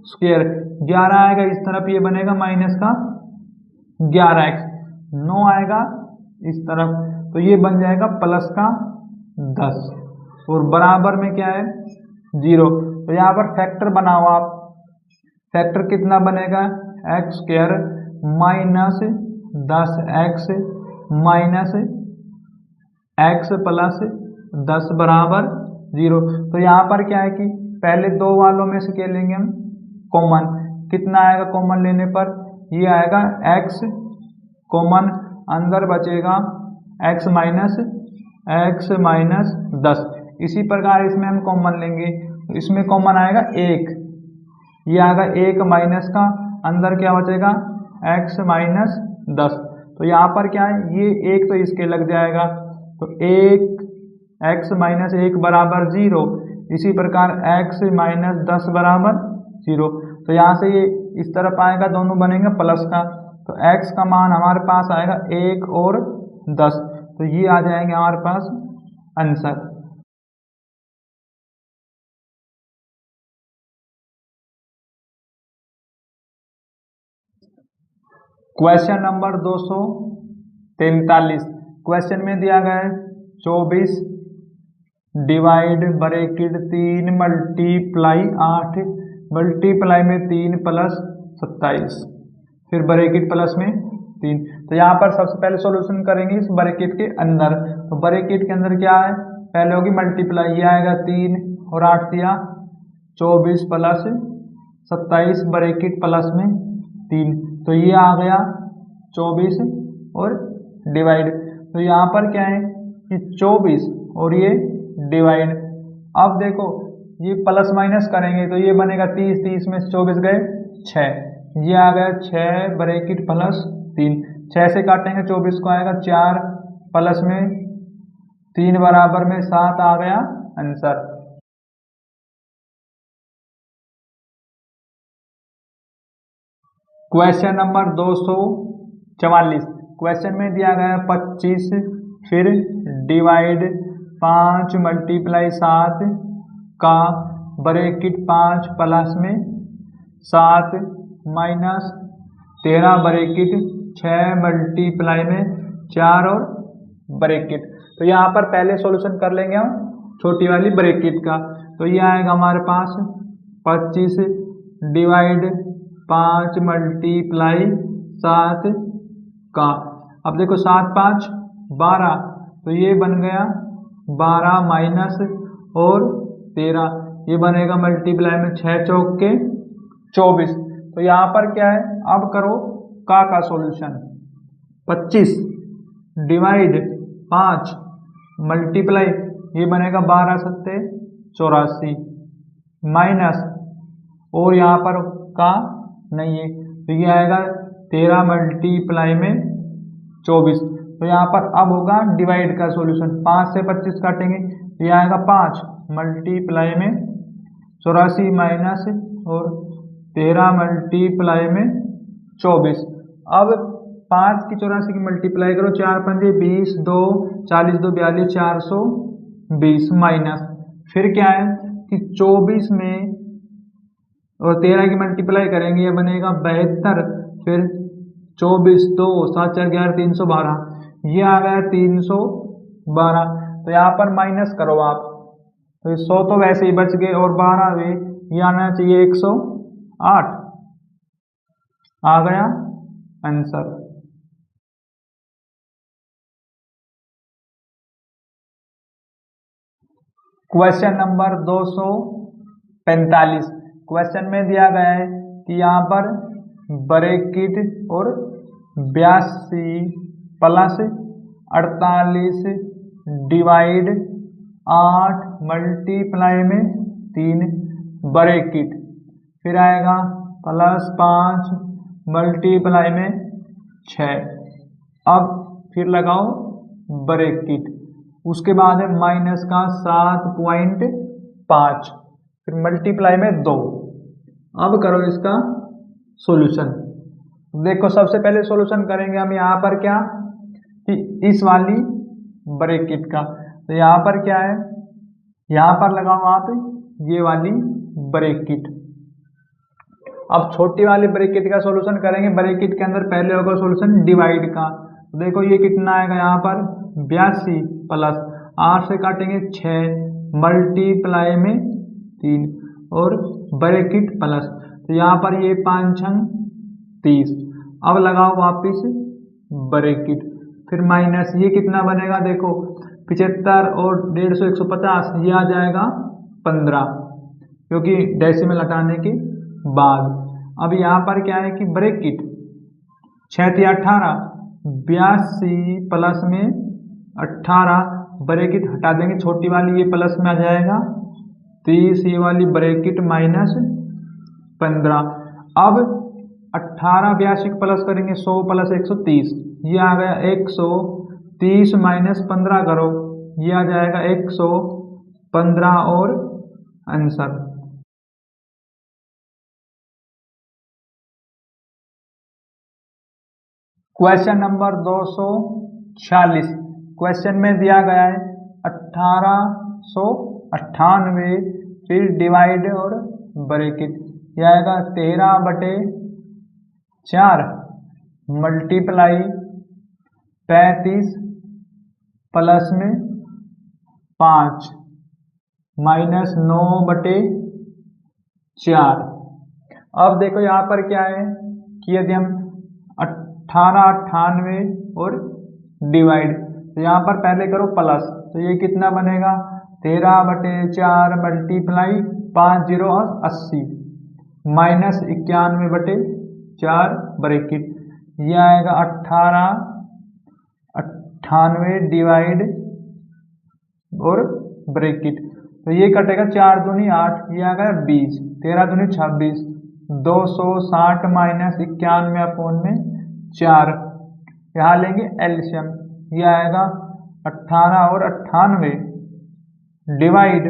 स्क्वायर 11 आएगा इस तरफ, ये बनेगा माइनस का 11x, 9 आएगा इस तरफ, तो ये बन जाएगा प्लस का 10 और बराबर में क्या है 0। तो यहाँ पर फैक्टर बनाओ आप, फैक्टर कितना बनेगा x square minus 10x minus x plus 10 बराबर 0। तो यहाँ पर क्या है कि पहले दो वालों में से क्या लेंगे हम कॉमन, कितना आएगा कॉमन लेने पर, ये आएगा x कॉमन, अंदर बचेगा x माइनस 10। इसी प्रकार इसमें हम कॉमन लेंगे, तो इसमें कॉमन आएगा 1, ये आएगा 1 माइनस का, अंदर क्या बचेगा x माइनस 10। तो यहाँ पर क्या है ये 1 तो इसके लग जाएगा, तो 1 x माइनस 1 बराबर 0, इसी प्रकार x माइनस 10 बराबर 0। तो यहाँ से ये इस तरफ आएगा, दोनों बनेंगे प्लस का, तो x का मान हमारे पास आएगा 1 और 10, तो ये आ जाएंगे हमारे पास आंसर। क्वेश्चन नंबर 243, क्वेश्चन में दिया गया है 24 डिवाइड ब्रैकेट 3 मल्टीप्लाई 8 मल्टीप्लाई में 3 प्लस 27 फिर ब्रैकेट प्लस में 3। तो यहाँ पर सबसे पहले सॉल्यूशन करेंगे इस ब्रैकेट के अंदर, तो ब्रैकेट के अंदर क्या है पहले होगी मल्टीप्लाई, ये आएगा 3 और 8 दिया 24 प्लस 27 ब्रैकेट प्लस में 3, तो ये आ गया 24 और डिवाइड। तो यहाँ पर क्या है कि 24 और ये डिवाइड। अब देखो ये प्लस माइनस करेंगे तो ये बनेगा 30, 30 में से 24 गए 6, ये आ गया 6 ब्रैकेट प्लस 3, 6 से काटेंगे 24 को आएगा 4 प्लस में 3 बराबर में 7 आ गया आंसर। क्वेश्चन नंबर 244, क्वेश्चन में दिया गया 25 फिर डिवाइड 5 मल्टीप्लाई 7 का ब्रैकेट 5 प्लस में 7 माइनस 13 ब्रैकेट 6 मल्टीप्लाई में 4 और ब्रैकेट। तो यहाँ पर पहले सॉल्यूशन कर लेंगे हम छोटी वाली ब्रैकेट का, तो ये आएगा हमारे पास 25 डिवाइड 5 मल्टीप्लाई 7 का, अब देखो 7 5 12, तो ये बन गया 12 माइनस और 13, ये बनेगा मल्टीप्लाई में 6 चौक के 24। तो यहाँ पर क्या है अब करो का सॉल्यूशन, 25 डिवाइड 5 मल्टीप्लाई ये बनेगा 12 सत्ते 84 माइनस और यहाँ पर का नहीं है, तो ये आएगा 13 मल्टीप्लाई में 24। तो यहाँ पर अब होगा डिवाइड का सॉल्यूशन, 5 से 25 काटेंगे तो ये आएगा 5 मल्टीप्लाई में 84 माइनस और 13 मल्टीप्लाई में 24। अब 5 की 84 की मल्टीप्लाई करो, 4 पंजे 20, 2 40 2 42 420 माइनस फिर क्या है कि 24 में और 13 की मल्टीप्लाई करेंगे ये बनेगा 72, फिर 24 2 7 4 11 312, ये आ गया 312। तो यहाँ पर माइनस करो आप, तो 100 तो वैसे ही बच गए और 12 भी, ये आना चाहिए 108। आ गया आंसर। Question number 245। क्वेश्चन में दिया गया है कि यहाँ पर ब्रैकेट और 82 प्लस 48 डिवाइड 8 मल्टीप्लाई में 3 ब्रैकेट, फिर आएगा प्लस 5 मल्टीप्लाई में 6। अब फिर लगाओ ब्रैकेट, उसके बाद है माइनस का 7.5, फिर मल्टीप्लाई में 2। अब करो इसका सॉल्यूशन। देखो सबसे पहले सॉल्यूशन करेंगे हम यहाँ पर क्या कि इस वाली ब्रैकेट का, तो यहाँ पर क्या है, यहाँ पर लगाओ आप ये वाली ब्रैकेट। अब छोटी वाली ब्रैकेट का सॉल्यूशन करेंगे। ब्रैकेट के अंदर पहले होगा सॉल्यूशन डिवाइड का, तो देखो ये कितना आएगा यहाँ पर 82 प्लस 8 से काटेंगे 6 मल्टीप्लाई में 3 और ब्रैकेट प्लस, तो यहाँ पर ये 5 30। अब लगाओ वापिस ब्रैकेट, फिर माइनस ये कितना बनेगा, देखो 75 और 150 150, ये आ जाएगा 15 क्योंकि डेसिमल हटाने के बाद। अब यहाँ पर क्या है कि ब्रैकेट 6 × 18, 82 प्लस में 18 ब्रैकेट हटा देंगे छोटी वाली, ये प्लस में आ जाएगा 30, ये वाली ब्रैकेट माइनस 15। अब 18 82 प्लस करेंगे 100 प्लस 130, ये आ गया 130 माइनस 15 करो, ये आ जाएगा 115 और आंसर। Question number 246। क्वेश्चन में दिया गया है 1898, फिर डिवाइड और ब्रैकेट, यह आएगा 13/4 मल्टीप्लाई 35 प्लस में 5 माइनस 9/4। अब देखो यहाँ पर क्या है कि यदि हम 1898 और डिवाइड, तो यहाँ पर पहले करो प्लस, तो ये कितना बनेगा 13/4 मल्टीप्लाई 5 0 80 माइनस 91/4 ब्रैकेट, ये आएगा 1898 डिवाइड और ब्रैकेट, तो ये कटेगा 4 दूनी 8, ये आ गया 20, 13 दूनी 26, 260 माइनस 91/4। यहाँ लेंगे एलसीएम, ये आएगा 18 और 98 डिवाइड,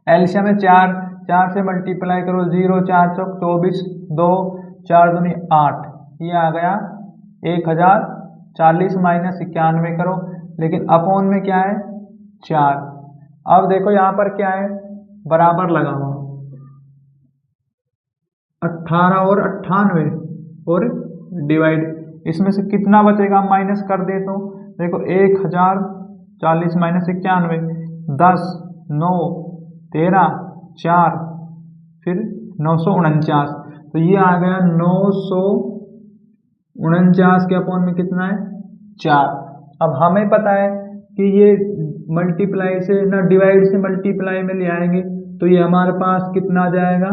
एलसीएम में 4 से मल्टीप्लाई करो 0 4 चौक 24, 2 4 दूनी 8, ये आ गया 1040 माइनस 91 करो, लेकिन अपॉन में क्या है 4। अब देखो यहाँ पर क्या है, बराबर लगाओ 18 और 98 और डिवाइड, इसमें से कितना बचेगा माइनस कर दे तो देखो 1040 माइनस 91, 10 9 13 4 फिर 949, तो ये आ गया 949 के अपॉन में कितना है 4। अब हमें पता है कि ये मल्टीप्लाई से ना डिवाइड से मल्टीप्लाई में ले आएंगे, तो ये हमारे पास कितना आ जाएगा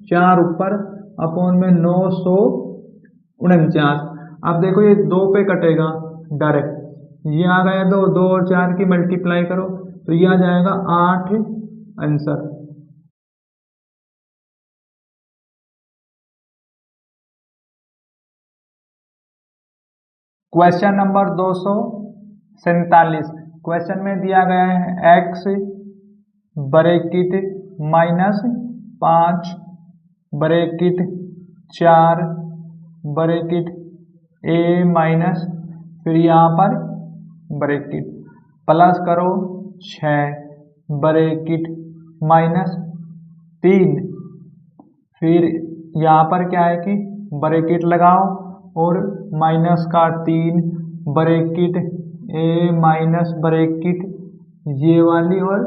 4 ऊपर अपॉन में 949। अब देखो ये 2 पे कटेगा डायरेक्ट, ये आ गया 2 और 4 की मल्टीप्लाई करो, तो ये आ जाएगा 8 आंसर। Question number 247। क्वेश्चन में दिया गया है x bracket -5 bracket 4 bracket a minus, फिर यहाँ पर ब्रैकेट प्लस करो 6 ब्रैकेट -3, फिर यहाँ पर क्या है कि ब्रैकेट लगाओ और माइनस का 3 ब्रैकेट a माइनस ब्रैकेट ये वाली और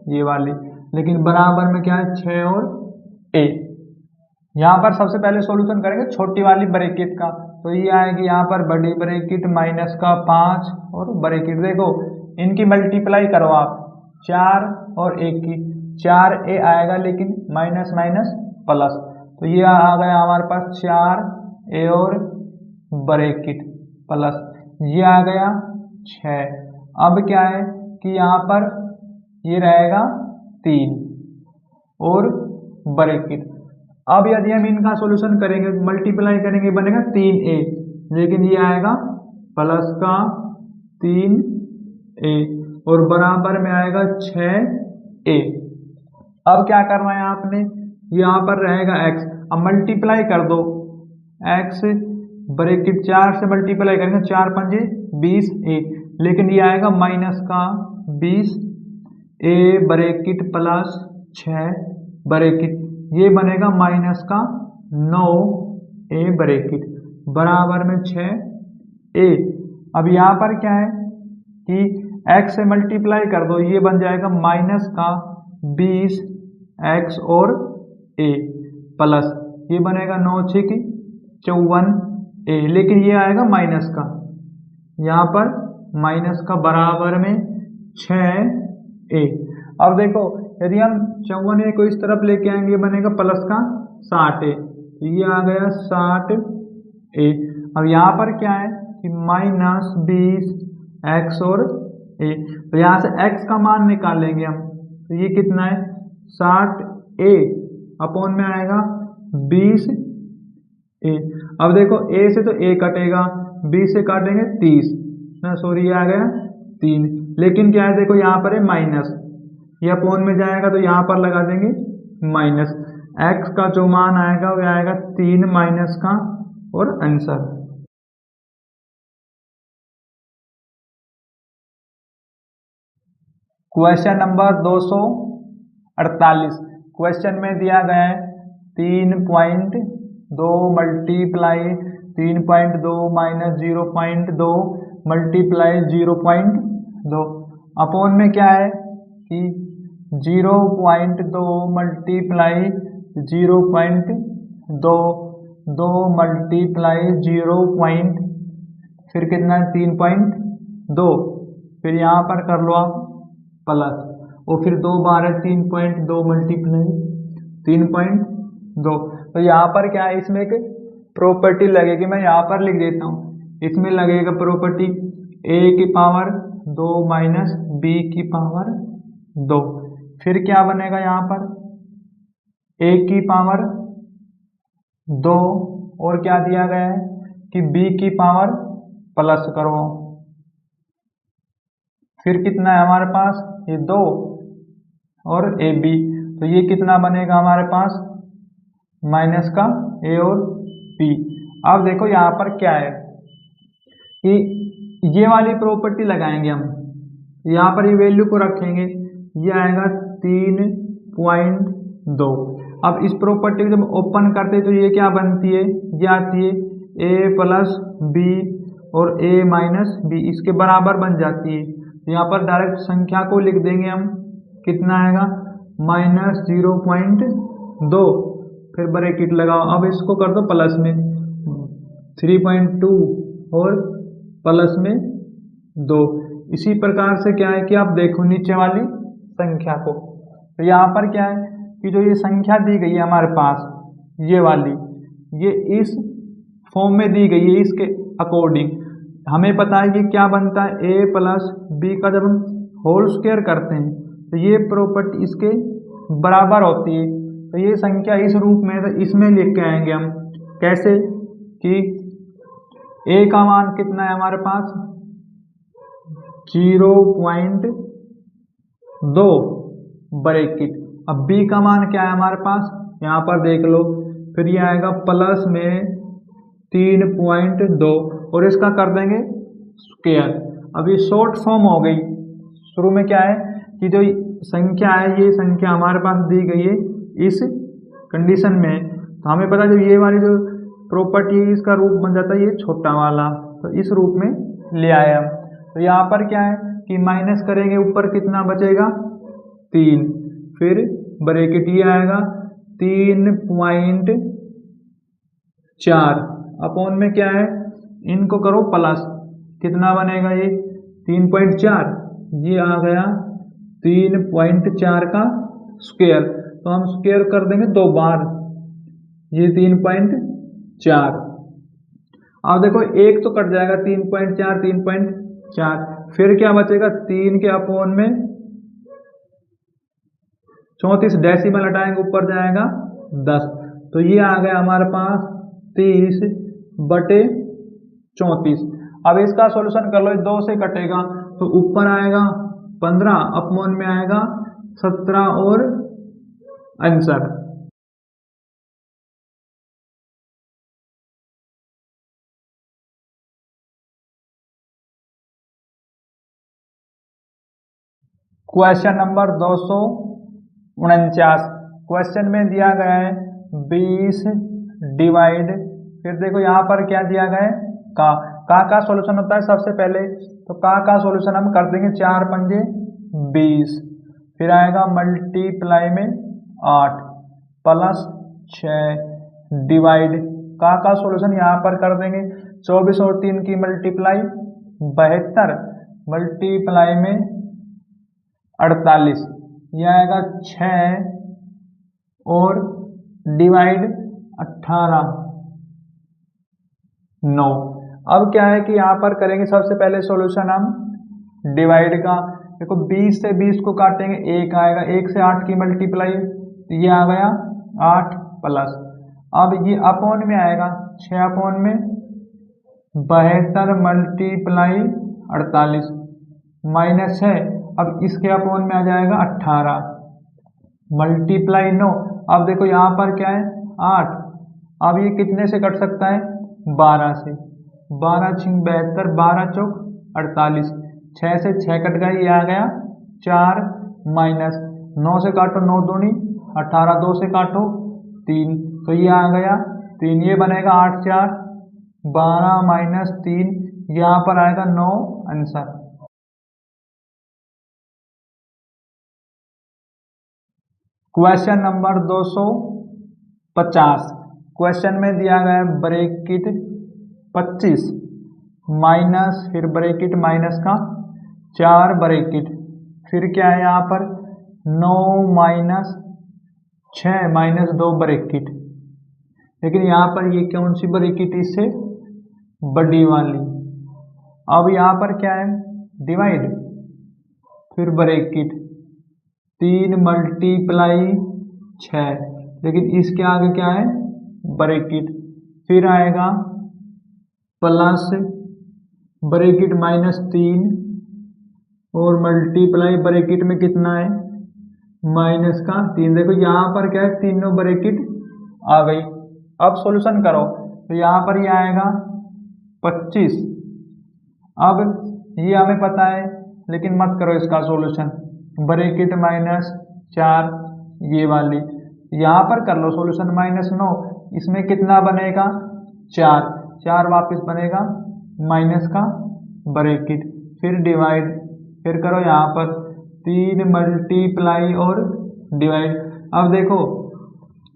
ये वाली, लेकिन बराबर में क्या है 6 और a। यहाँ पर सबसे पहले सॉल्यूशन करेंगे छोटी वाली ब्रैकेट का, तो ये आएगी यहाँ पर बड़ी ब्रैकेट माइनस का 5 और ब्रैकेट, देखो इनकी मल्टीप्लाई करो आप 4 और 1 की, 4a आएगा लेकिन माइनस माइनस प्लस, तो ये आ गया हमारे पास 4a और ब्रैकेट प्लस ये आ गया 6। अब क्या है कि यहाँ पर ये रहेगा 3 और ब्रैकेट। अब यदि हम इनका सॉल्यूशन करेंगे मल्टीप्लाई करेंगे बनेगा 3a, लेकिन ये आएगा प्लस का 3a और बराबर में आएगा 6a। अब क्या करना है आपने, यहाँ पर रहेगा x, अब मल्टीप्लाई कर दो x ब्रैकेट 4 से मल्टीप्लाई करेंगे 4 पंजे 20a, लेकिन ये आएगा माइनस का 20a ब्रैकेट प्लस 6 ब्रैकेट, ये बनेगा माइनस का 9a ब्रैकेट बराबर में 6a। अब यहाँ पर क्या है कि x से मल्टीप्लाई कर दो, ये बन जाएगा माइनस का 20x और a प्लस ये बनेगा 9 6 54a, लेकिन ये आएगा माइनस का, यहाँ पर माइनस का बराबर में 6a। अब देखो यदि हम 54a को इस तरफ लेके आएंगे ये बनेगा प्लस का 60a, तो ये आ गया 60a। अब यहाँ पर क्या है कि माइनस 20x और a, तो यहाँ से x का मान निकालेंगे हम, तो ये कितना है 60a अपॉन में आएगा 20a। अब देखो a से तो a कटेगा, b से काटेंगे 30, सॉरी ये आ गया 3, लेकिन क्या है देखो यहाँ पर है माइनस, ये अपॉन में जाएगा तो यहाँ पर लगा देंगे माइनस, x का जो मान आएगा वो आएगा 3 माइनस का और आंसर। क्वेश्चन नंबर 248, क्वेश्चन में दिया गया है 3.2 मल्टीप्लाई 3.2 माइनस 0.2 मल्टीप्लाई 0.2 अपॉन में क्या है कि 0.2 मल्टीप्लाई 0.2 2 मल्टीप्लाई 0. फिर कितना है 3.2, फिर यहाँ पर कर लो आप प्लस और फिर 2 बार 3.2 मल्टीप्लाई 3.2, तो यहाँ पर क्या है इसमें एक प्रॉपर्टी लगेगी, मैं यहाँ पर लिख देता हूँ, इसमें लगेगा प्रॉपर्टी a की पावर 2 माइनस b की पावर 2, फिर क्या बनेगा यहाँ पर a की पावर 2 और क्या दिया गया है कि b की पावर प्लस करो, फिर कितना है हमारे पास ये 2 और ab, तो ये कितना बनेगा हमारे पास माइनस का a और b। अब देखो यहाँ पर क्या है कि ये वाली प्रॉपर्टी लगाएंगे हम, यहाँ पर ये वैल्यू को रखेंगे, ये आएगा 3.2। अब इस प्रॉपर्टी को जब ओपन करते हैं तो ये क्या बनती है, ये आती है a प्लस b और a माइनस b, इसके बराबर बन जाती है, तो यहाँ पर डायरेक्ट संख्या को लिख देंगे हम, कितना आएगा माइनस 0.2, फिर ब्रैकेट लगाओ, अब इसको कर दो प्लस में 3.2 और प्लस में 2। इसी प्रकार से क्या है कि आप देखो नीचे वाली संख्या को, तो यहाँ पर क्या है कि जो ये संख्या दी गई है हमारे पास ये वाली, ये इस फॉर्म में दी गई है, इसके अकॉर्डिंग हमें पता है कि क्या बनता है a प्लस b का जब हम होल स्क्वायर करते हैं तो ये प्रॉपर्टी इसके बराबर होती है, तो ये संख्या इस रूप में तो इसमें लिख के आएंगे हम, कैसे कि a का मान कितना है हमारे पास 0.2 ब्रैकेट, अब b का मान क्या है हमारे पास यहाँ पर देख लो, फिर ये आएगा प्लस में 3.2 और इसका कर देंगे स्क्वायर। अब ये शॉर्ट फॉर्म हो गई, शुरू में क्या है कि जो संख्या है ये संख्या हमारे पास दी गई है इस कंडीशन में, तो हमें पता जब ये वाली जो प्रॉपर्टी है इसका रूप बन जाता है ये छोटा वाला, तो इस रूप में ले आए हम। तो यहाँ पर क्या है कि माइनस करेंगे ऊपर कितना बचेगा 3, फिर ब्रैकेट ये आएगा 3.4 अपॉन में क्या है, इनको करो प्लस, कितना बनेगा ये 3.4, ये आ गया 3.4 का स्क्वायर, तो हम स्क्वायर कर देंगे 2 बार, ये 3.4। अब देखो एक तो कट जाएगा 3.4 3.4, फिर क्या बचेगा 3 के अपॉन में 34 डेसिमल हटाएंगे ऊपर जाएगा 10, तो ये आ गया हमारे पास 30/34। अब इसका सॉल्यूशन कर लो, 2 से कटेगा तो ऊपर आएगा 15, अपॉन में आएगा 17 और आंसर। क्वेश्चन नंबर 249, क्वेश्चन में दिया गया है 20 डिवाइड, फिर देखो यहाँ पर क्या दिया गया है का सॉल्यूशन होता है सबसे पहले, तो का सॉल्यूशन हम कर देंगे 4 पंजे 20, फिर आएगा मल्टीप्लाई में 8 प्लस 6 डिवाइड, का सॉल्यूशन यहाँ पर कर देंगे 24 और 3 की मल्टीप्लाई 72 मल्टीप्लाई में 48, यह आएगा 6 और डिवाइड 18 9। अब क्या है कि यहाँ पर करेंगे सबसे पहले सॉल्यूशन हम डिवाइड का, देखो 20 से 20 को काटेंगे 1 आएगा, 1 से 8 की मल्टीप्लाई, तो ये आ गया 8 प्लस, अब ये अपॉन में आएगा 6 अपॉन में 72 मल्टीप्लाई 48 माइनस 6, अब इसके अपॉन में आ जाएगा 18 मल्टीप्लाई 9, अब देखो यहाँ पर क्या है 8, अब ये कितने से कट सकता है 12 से, 12 छिंग 72, 12 चौक 48, 6 से 6 कट गया, ये आ गया 4 माइनस 9 से काटो 9 दूनी 18, 2 से काटो 3, तो ये आ गया 3, ये बनेगा 8 4 12 माइनस 3, यहाँ पर आएगा 9 आंसर। क्वेश्चन नंबर 250, क्वेश्चन में दिया गया है ब्रैकेट 25 माइनस, फिर ब्रैकेट माइनस का 4 ब्रैकेट, फिर क्या है यहाँ पर 9 माइनस 6 माइनस 2 ब्रैकेट, लेकिन यहाँ पर ये कौन सी ब्रैकेट इससे बड़ी वाली। अब यहाँ पर क्या है डिवाइड, फिर ब्रैकेट 3 मल्टीप्लाई 6, लेकिन इसके आगे क्या है ब्रैकेट, फिर आएगा प्लस ब्रैकेट माइनस 3 और मल्टीप्लाई ब्रैकेट में कितना है माइनस का 3, देखो यहाँ पर क्या है तीनों ब्रैकेट आ गई। अब सॉल्यूशन करो तो यहाँ पर ये आएगा 25, अब ये हमें पता है लेकिन मत करो इसका सॉल्यूशन, ब्रैकेट माइनस 4 ये वाली, यहाँ पर कर लो सॉल्यूशन माइनस 9, इसमें कितना बनेगा 4 4 वापस बनेगा माइनस का ब्रैकेट, फिर डिवाइड, फिर करो यहाँ पर 3 मल्टीप्लाई और डिवाइड, अब देखो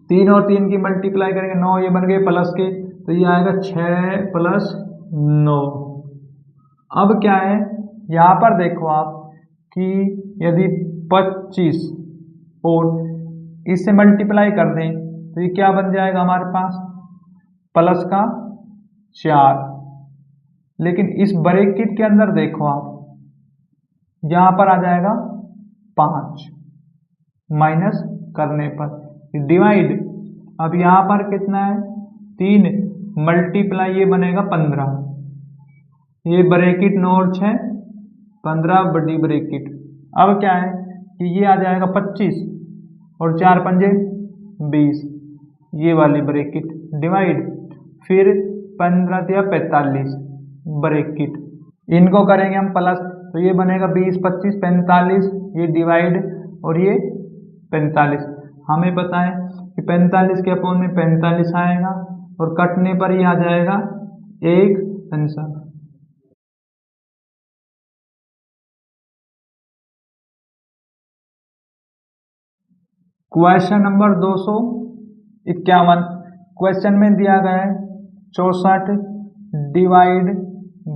3 और 3 की मल्टीप्लाई करेंगे 9, ये बन गए प्लस के, तो ये आएगा 6 प्लस 9। अब क्या है यहाँ पर देखो आप कि यदि 25 और इससे मल्टीप्लाई कर दें तो ये क्या बन जाएगा हमारे पास प्लस का 4, लेकिन इस ब्रैकेट के अंदर देखो आप यहाँ पर आ जाएगा 5 माइनस करने पर डिवाइड, अब यहाँ पर कितना है 3 मल्टीप्लाई ये बनेगा 15, ये ब्रैकेट 9 और 6 15 बड़ी ब्रैकेट, अब क्या है कि ये आ जाएगा 25 और 4 पंजे 20 ये वाली ब्रैकेट डिवाइड, फिर 15 या 45 ब्रैकेट, इनको करेंगे हम प्लस, तो ये बनेगा 20 25 45 ये डिवाइड और ये 45, हमें पता है कि 45 के अपॉन में 45 आएगा और कटने पर ये आ जाएगा 1 आंसर। Question number 251। क्वेश्चन में दिया गया है 64 डिवाइड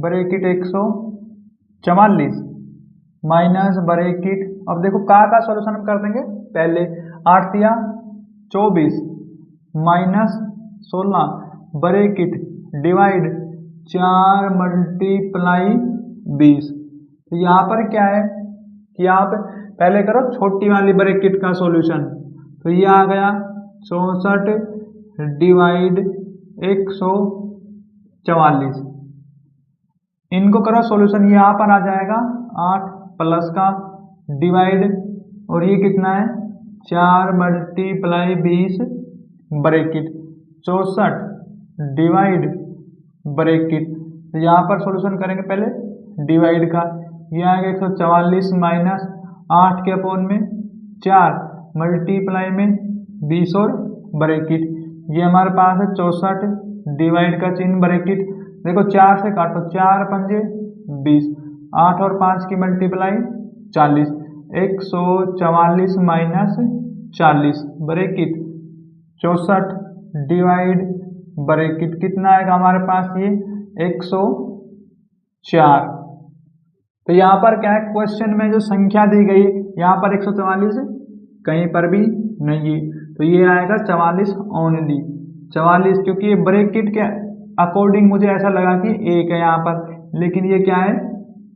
ब्रैकेट 144 माइनस ब्रैकेट। अब देखो का सॉल्यूशन हम कर देंगे पहले। 8 दिया 24 माइनस 16 ब्रैकेट डिवाइड 4 मल्टीप्लाई 20। तो यहाँ पर क्या है कि आप पहले करो छोटी वाली ब्रैकेट का सॉल्यूशन। तो ये आ गया 64 डिवाइड 144। इनको करो सॉल्यूशन, यहाँ पर आ जाएगा 8 प्लस का डिवाइड और ये कितना है 4 मल्टीप्लाई 20 ब्रैकेट 64 डिवाइड ब्रैकेट। तो यहाँ पर सॉल्यूशन करेंगे पहले डिवाइड का। ये आएगा 144 माइनस 8 के अपोन में 4 मल्टीप्लाई में 20 और ब्रैकेट। ये हमारे पास है 64 डिवाइड का चिन्ह ब्रैकेट। देखो 4 से काटो, 4 पंजे 20, 8 और 5 की multiply 40, 144 minus 40 bracket 64 divide bracket कितना आएगा हमारे पास ये 104। तो यहाँ पर क्या है क्वेश्चन में जो संख्या दी गई यहाँ पर 144 कहीं पर भी नहीं है, तो ये आएगा 44 ओनली 44, क्योंकि ये ब्रैकेट के अकॉर्डिंग मुझे ऐसा लगा कि एक है यहाँ पर, लेकिन ये क्या है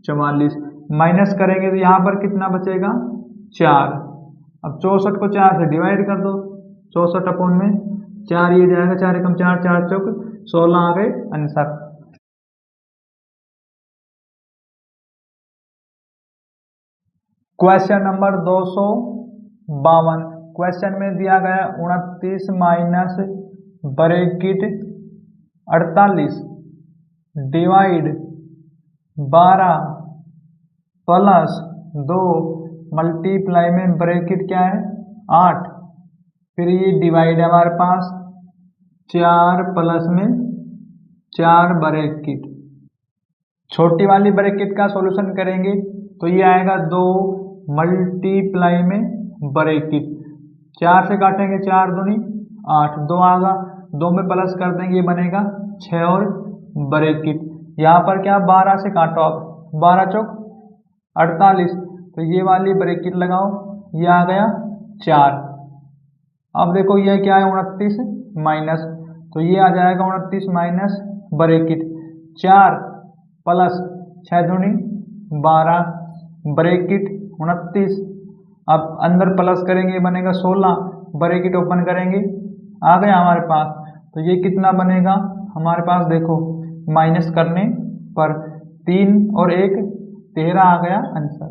44। माइनस करेंगे तो यहाँ पर कितना बचेगा 4। अब 64 को 4 से डिवाइड कर दो, 64 अपोन में 4 ये जाएगा, 4 एकम 4, 4 चौक 16 आ गए आंसर। Question number 252। क्वेश्चन में दिया गया 29 minus bracket 48 divide 12 plus 2 multiply में ब्रैकेट क्या है 8, फिर ये डिवाइड है हमारे पास 4 प्लस में 4 ब्रैकेट। छोटी वाली ब्रैकेट का सॉल्यूशन करेंगे तो ये आएगा 2 मल्टीप्लाई में ब्रैकेट, 4 से काटेंगे 4 दूनी 8, 2 आगा, 2 में प्लस कर देंगे ये बनेगा 6 और ब्रैकेट। यहाँ पर क्या 12 से काटो, अब 12 चौक 48, तो ये वाली ब्रैकेट लगाओ, ये आ गया 4। अब देखो ये क्या है 29 माइनस, तो ये आ जाएगा 29 माइनस ब्रैकेट 4 प्लस 6 दूनी 12 ब्रैकेट 29। अब अंदर प्लस करेंगे ये बनेगा 16, ब्रैकेट ओपन करेंगे आ गया हमारे पास। तो ये कितना बनेगा हमारे पास, देखो माइनस करने पर 3 और 1 13 आ गया आंसर।